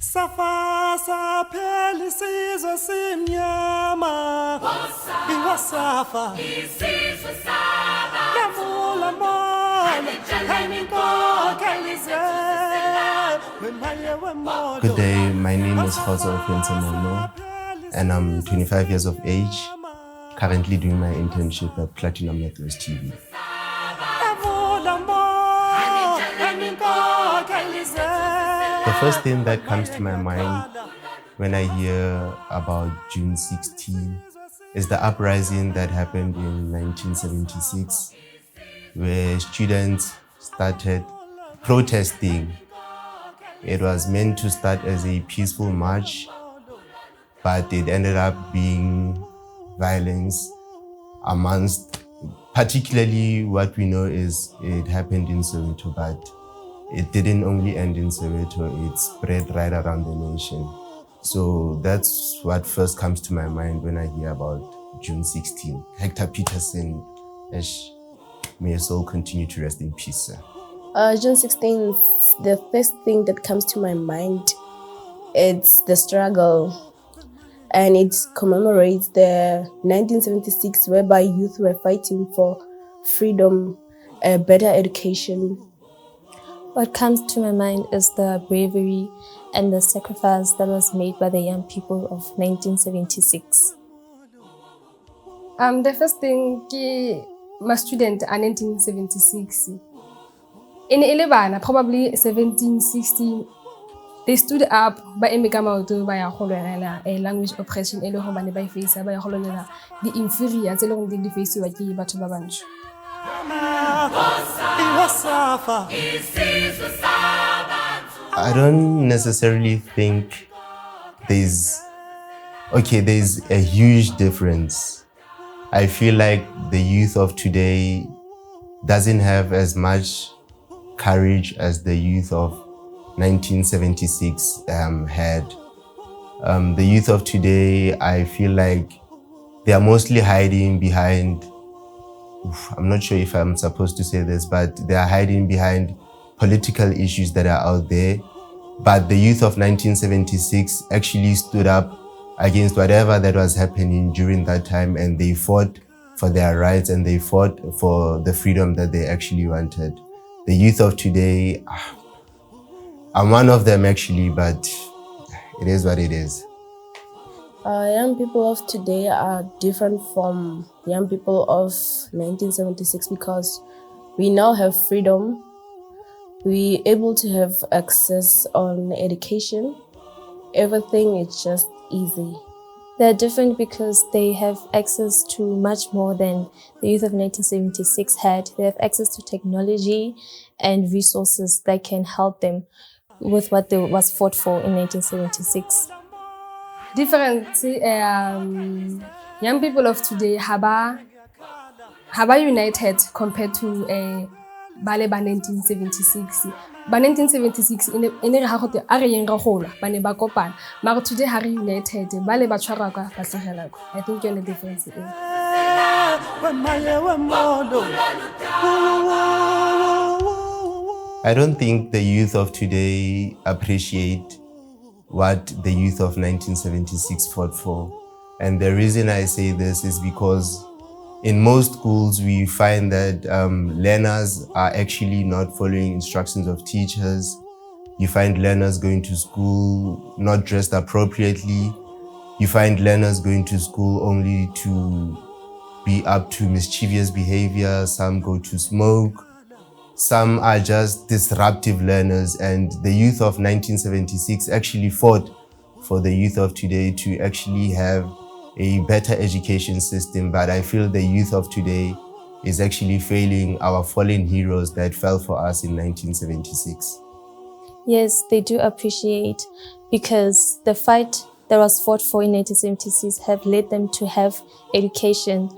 Safa saphela isizwe simnyama iwasafa isizwe saba yavula moya ayinkokheli Good day, my name is Genz and I'm 25 years of age, currently doing my internship at PNWTV. The first thing that comes to my mind when I hear about June 16 is the uprising that happened in 1976, where students started protesting. It was meant to start as a peaceful march, but it ended up being violence amongst, particularly what we know is it happened in Soweto, but it didn't only end in Soweto, it spread right around the nation. So that's what first comes to my mind when I hear about June 16. Hector Peterson, may your soul continue to rest in peace, sir. June 16th, the first thing that comes to my mind, it's the struggle. And it commemorates the 1976, whereby youth were fighting for freedom, a better education. What comes to my mind is the bravery and the sacrifice that was made by the young people of 1976. The first thing, my student in 1976. In 11, probably 17, 16, they stood up by emigamato by a language oppression, by face, by the inferior, the face of a batch. I don't necessarily think there's a huge difference. I feel like the youth of today doesn't have as much courage as the youth of 1976 had. The youth of today, I feel like they are mostly hiding behind, I'm not sure if I'm supposed to say this, but they are hiding behind political issues that are out there. But the youth of 1976 actually stood up against whatever that was happening during that time, and they fought for their rights and they fought for the freedom that they actually wanted. The youth of today, I'm one of them actually, but it is what it is. Young people of today are different from young people of 1976 because we now have freedom. We're able to have access on education. Everything is just easy. They're different because they have access to much more than the youth of 1976 had. They have access to technology and resources that can help them with what was fought for in 1976. Different young people of today haba united compared to bale ba 1976. Ba 1976 in re ha gote a re yeng ra gola ba ne ba kopana mara today ha re united bale ba tshwara ka ba tlhagela. I think the difference is I don't think the youth of today appreciate what the youth of 1976 fought for. And the reason I say this is because in most schools, we find that learners are actually not following instructions of teachers. You find learners going to school not dressed appropriately. You find learners going to school only to be up to mischievous behavior. Some go to smoke. Some are just disruptive learners, and the youth of 1976 actually fought for the youth of today to actually have a better education system. But I feel the youth of today is actually failing our fallen heroes that fell for us in 1976. Yes, they do appreciate, because the fight that was fought for in 1976 have led them to have education.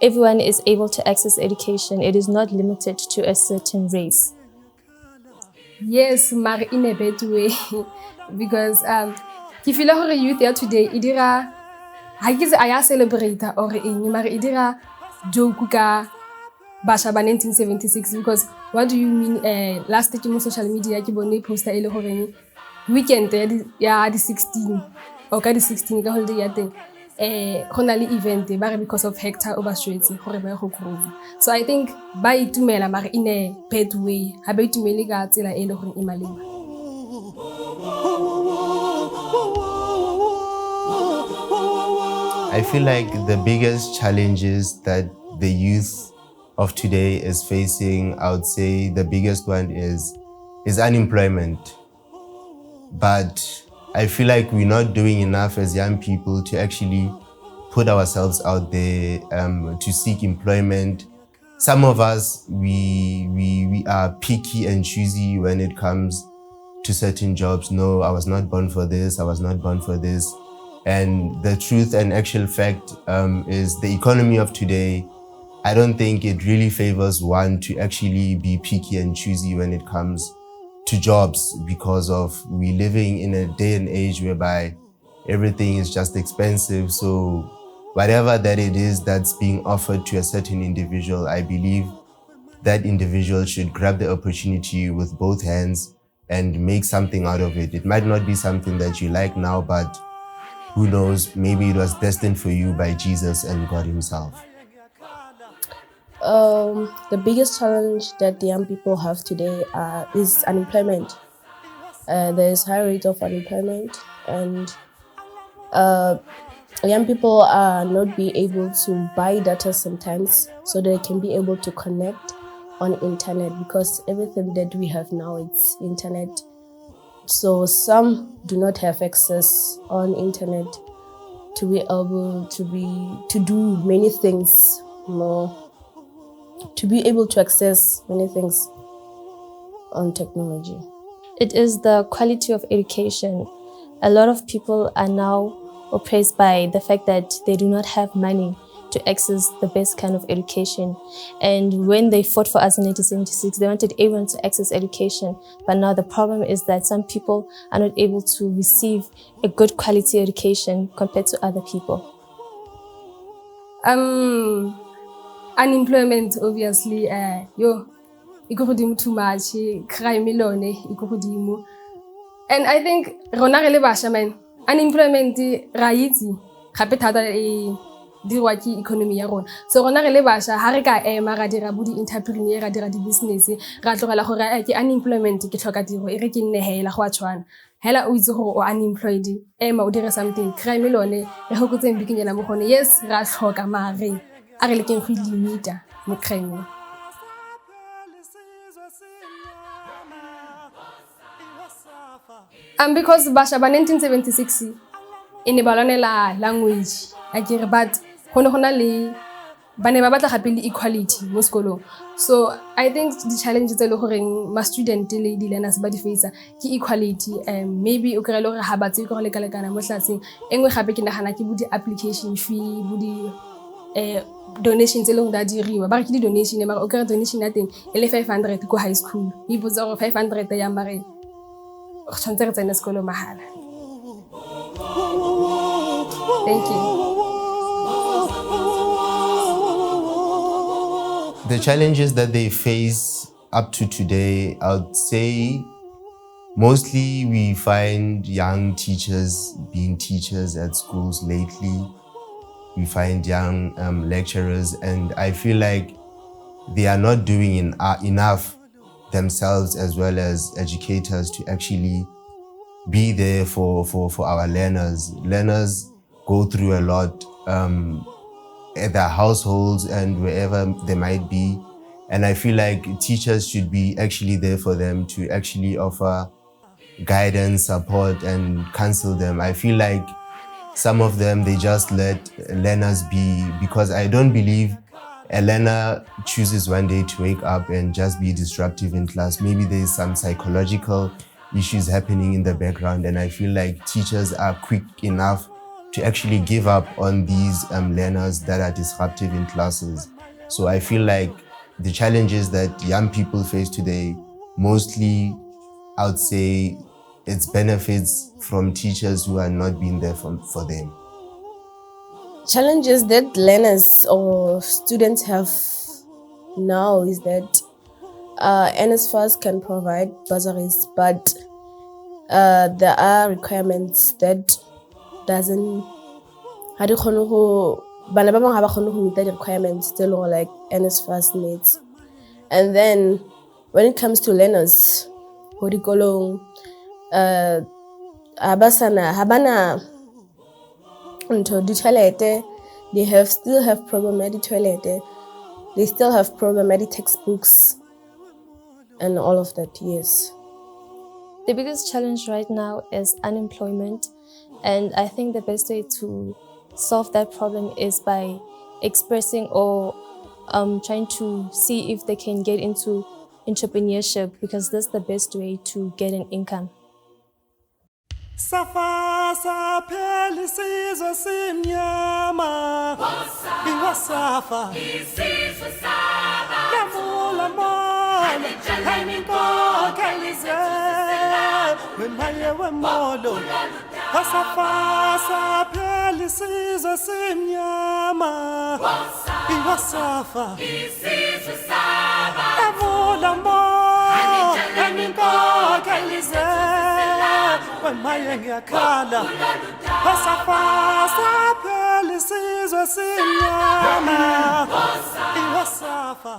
Everyone is able to access education. It is not limited to a certain race. Yes, maar in a better way. Because if you look at youth here today, idira I celebrate or maar idira joke ka basha ba 1976, because what do you mean last time on social media ki bone poster ele horeng weekend ya di 16 o ka di 16 ka holiday ya teng go na le event ba because of Hector o ba swetse gore ba go groove. So I think ba itumela mara in a bad way ha ba itumele ka tsela e le gore e maleba. I feel like the biggest challenges that the youth of today is facing, I would say the biggest one is unemployment. But I feel like we're not doing enough as young people to actually put ourselves out there to seek employment. Some of us, we are picky and choosy when it comes to certain jobs. No, I was not born for this, I was not born for this. And the truth and actual fact is the economy of today, I don't think it really favors one to actually be picky and choosy when it comes to jobs, because of we living in a day and age whereby everything is just expensive. So whatever that it is that's being offered to a certain individual, I believe that individual should grab the opportunity with both hands and make something out of it. It might not be something that you like now, but who knows, maybe it was destined for you by Jesus and God himself. The biggest challenge that the young people have today is unemployment. There is high rate of unemployment, and young people are not be able to buy data sometimes, so they can be able to connect on internet, because everything that we have now, it's internet. So some do not have access on internet to be able to do many things more, to be able to access many things on technology. It is the quality of education. A lot of people are now oppressed by the fact that they do not have money to access the best kind of education. And when they fought for us in 1976, they wanted everyone to access education. But now the problem is that some people are not able to receive a good quality education compared to other people. Unemployment, obviously, it go too much, crime alone, it go. And I think rona re le basha man, unemployment ra itse gape thata e dirwa ke economy ya rona. So rona re le basha ha re ka ema ra dira bodi entrepreneur, ra dira di business, ra tlogela gore ke unemployment ke tlhoka tiro e re ke nne hela go a tshwana. Hela o itse gore o unemployed, ema o dire something, crime alone re hokotseng bikinyana mo gone. Yes, ra tlhoka mare a re lekeng go limita mo crime. Because basha ba 1976 ine ba lwanela language akere, but gona le ba ne ba batla gape le equality mo sekolong. So I think the challenges tse le goreng ma student le di learners ba di face ke equality. Maybe o kry le gore ha ba tse go lekalekana mo tlatseng. Engwe gape ke nagana ke bodi application fee, bodi donations tse leng da diriwa ba re ke di donation mara o kry donation ya teng e le 500 ko high school. E botsa gore 500 ya mare tshwantse re tsena sekolo mahala. Thank you. The challenges that they face up to today, I would say mostly we find young teachers being teachers at schools lately. We find young lecturers, and I feel like they are not doing enough themselves as well as educators to actually be there for our learners. Learners go through a lot at their households and wherever they might be. And I feel like teachers should be actually there for them to actually offer guidance, support, and counsel them. I feel like some of them, they just let learners be, because I don't believe a learner chooses one day to wake up and just be disruptive in class. Maybe there's some psychological issues happening in the background, and I feel like teachers are quick enough to actually give up on these learners that are disruptive in classes. So I feel like the challenges that young people face today, mostly I would say it's benefits from teachers who are not being there for them. Challenges that learners or students have now is that NSFAS can provide bursaries, but there are requirements that doesn't ha di kgone go bana ba bangwe ha ba kgone go meet the requirements tse leng like NSFAS needs. And then when it comes to learners go dikolong ha bana ntho di toilete, they still have problematic toilet, they still have problematic textbooks and all of that. Yes. The biggest challenge right now is unemployment, and I think the best way to solve that problem is by expressing or trying to see if they can get into entrepreneurship, because that's the best way to get an income. Safa saphela isizwe simnyama iwasafa isizwe saba yavula mola ayinkokhelize wemaye wemolo safa saphela isizwe simnyama iwasafa isizwe saba yavula mola ayinkokhelize wemaye ngiyakhala safa phela isizwe simnyama iwasafa